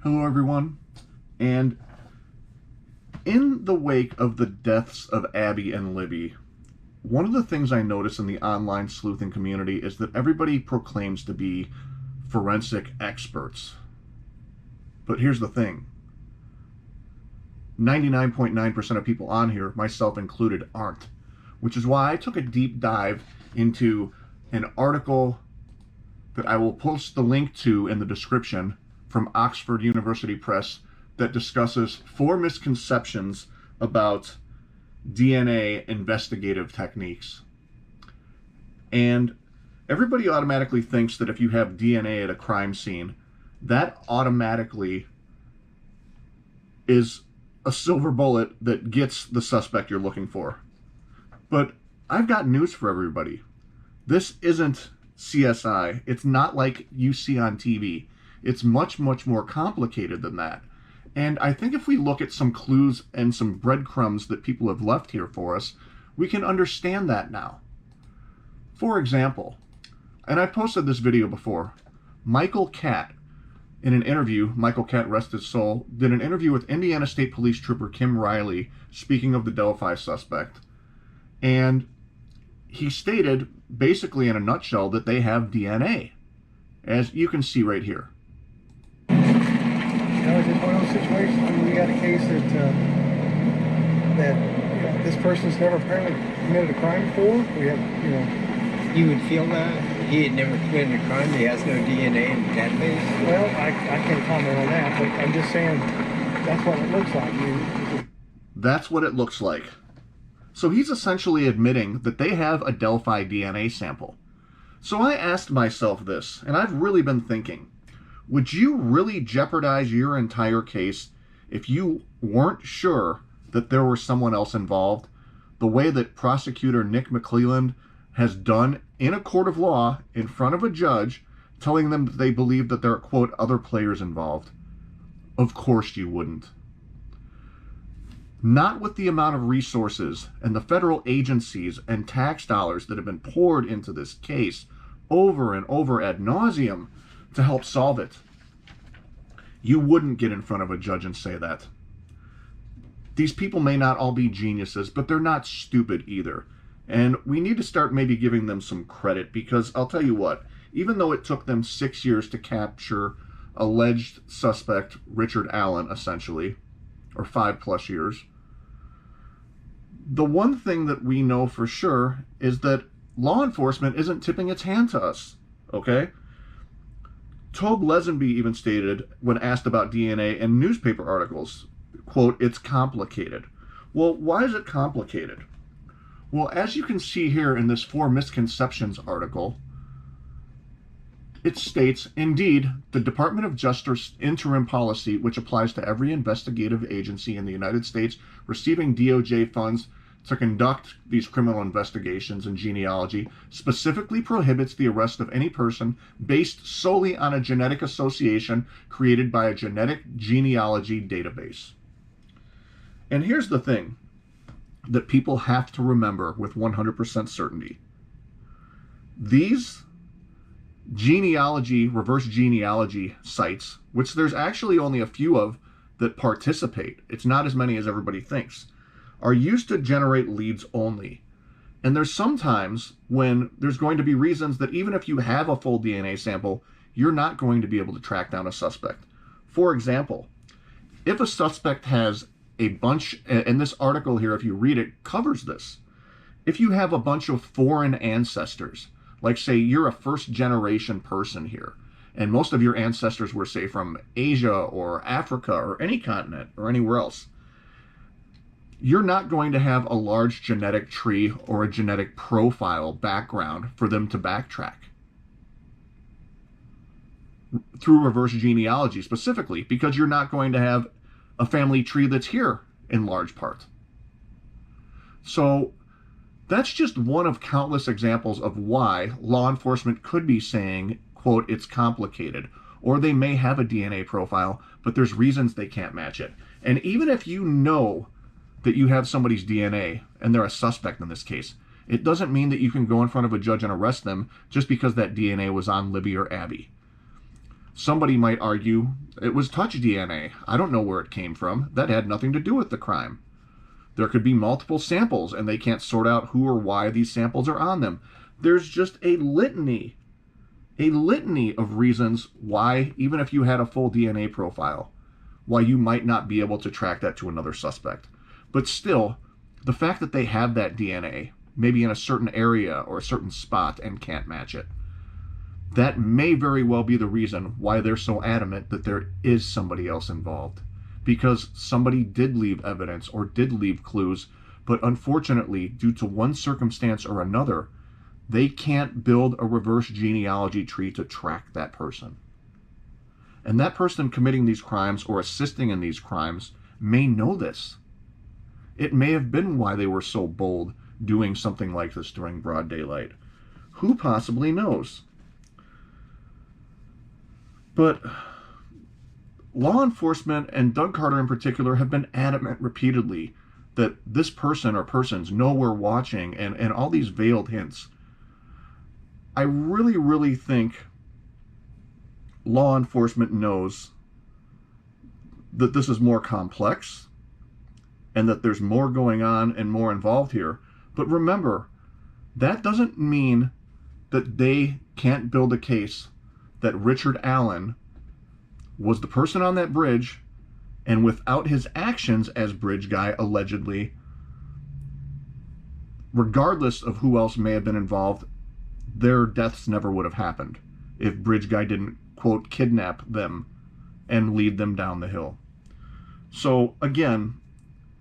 Hello, everyone. And in the wake of the deaths of Abby and Libby, one of the things I notice in the online sleuthing community is that everybody proclaims to be forensic experts. But here's the thing. 99.9% of people on here, myself included, aren't. Which is why I took a deep dive into an article that I will post the link to in the description from Oxford University Press that discusses 4 misconceptions about DNA investigative techniques. And everybody automatically thinks that if you have DNA at a crime scene, that automatically is a silver bullet that gets the suspect you're looking for. But I've got news for everybody. This isn't CSI. It's not like you see on TV. It's much, much more complicated than that. And I think if we look at some clues and some breadcrumbs that people have left here for us, we can understand that now. For example, and I've posted this video before, Michael Catt, in an interview, Michael Catt, rest his soul, did an interview with Indiana State Police Trooper Kim Riley, speaking of the Delphi suspect. And he stated, basically in a nutshell, that they have DNA, as you can see right here. Is it one of those situations where we got a case that this person's never apparently committed a crime before? We have, You would feel that he had never committed a crime. He has no DNA in the database. Well, I can't comment on that, but I'm just saying that's what it looks like. That's what it looks like. So he's essentially admitting that they have a Delphi DNA sample. So I asked myself this, and I've really been thinking, would you really jeopardize your entire case if you weren't sure that there was someone else involved, the way that prosecutor Nick McClelland has done in a court of law in front of a judge, telling them that they believe that there are, quote, other players involved? Of course you wouldn't. Not with the amount of resources and the federal agencies and tax dollars that have been poured into this case over and over ad nauseum to help solve it. You wouldn't get in front of a judge and say that. These people may not all be geniuses, but they're not stupid either. And we need to start maybe giving them some credit, because I'll tell you what, even though it took them 6 years to capture alleged suspect Richard Allen, essentially, or 5+ years, the one thing that we know for sure is that law enforcement isn't tipping its hand to us, okay? Tobe Lesenby even stated, when asked about DNA in newspaper articles, quote, "It's complicated." Well, why is it complicated? Well, as you can see here in this 4 misconceptions article, it states, indeed, the Department of Justice interim policy, which applies to every investigative agency in the United States receiving DOJ funds to conduct these criminal investigations in genealogy, specifically prohibits the arrest of any person based solely on a genetic association created by a genetic genealogy database. And here's the thing that people have to remember with 100% certainty. These genealogy, reverse genealogy sites, which there's actually only a few of that participate, it's not as many as everybody thinks, are used to generate leads only. And there's sometimes when there's going to be reasons that even if you have a full DNA sample, you're not going to be able to track down a suspect. For example, if a suspect has a bunch, and this article here, if you read it, covers this. If you have a bunch of foreign ancestors, like say you're a first-generation person here, and most of your ancestors were, say, from Asia or Africa or any continent or anywhere else, you're not going to have a large genetic tree or a genetic profile background for them to backtrack through reverse genealogy specifically, because you're not going to have a family tree that's here in large part. So that's just one of countless examples of why law enforcement could be saying, quote, "It's complicated," or they may have a DNA profile, but there's reasons they can't match it. And even if you know that you have somebody's DNA and they're a suspect in this case, it doesn't mean that you can go in front of a judge and arrest them just because that DNA was on Libby or Abby. Somebody might argue it was touch DNA. I don't know where it came from. That had nothing to do with the crime. There could be multiple samples, and they can't sort out who or why these samples are on them. There's just a litany of reasons why, even if you had a full DNA profile, why you might not be able to track that to another suspect. But still, the fact that they have that DNA, maybe in a certain area or a certain spot, and can't match it, that may very well be the reason why they're so adamant that there is somebody else involved. Because somebody did leave evidence or did leave clues, but unfortunately, due to one circumstance or another, they can't build a reverse genealogy tree to track that person. And that person committing these crimes or assisting in these crimes may know this. It may have been why they were so bold doing something like this during broad daylight. Who possibly knows? But law enforcement, and Doug Carter in particular, have been adamant repeatedly that this person or persons know we're watching, and all these veiled hints. I really, really think law enforcement knows that this is more complex and that there's more going on and more involved here. But remember, that doesn't mean that they can't build a case that Richard Allen was the person on that bridge, and without his actions as bridge guy, allegedly, regardless of who else may have been involved, their deaths never would have happened if bridge guy didn't, quote, kidnap them and lead them down the hill. So again,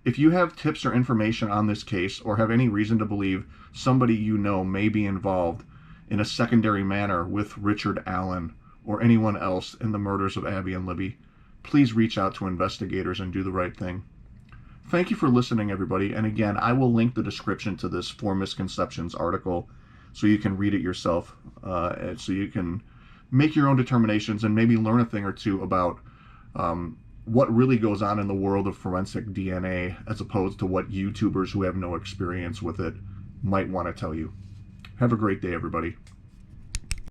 if you have tips or information on this case, or have any reason to believe somebody you know may be involved in a secondary manner with Richard Allen or anyone else in the murders of Abby and Libby, please reach out to investigators and do the right thing. Thank you for listening, everybody. And again, I will link the description to this Four Misconceptions article so you can read it yourself, so you can make your own determinations and maybe learn a thing or two about what really goes on in the world of forensic DNA, as opposed to what YouTubers who have no experience with it might want to tell you. Have a great day, everybody.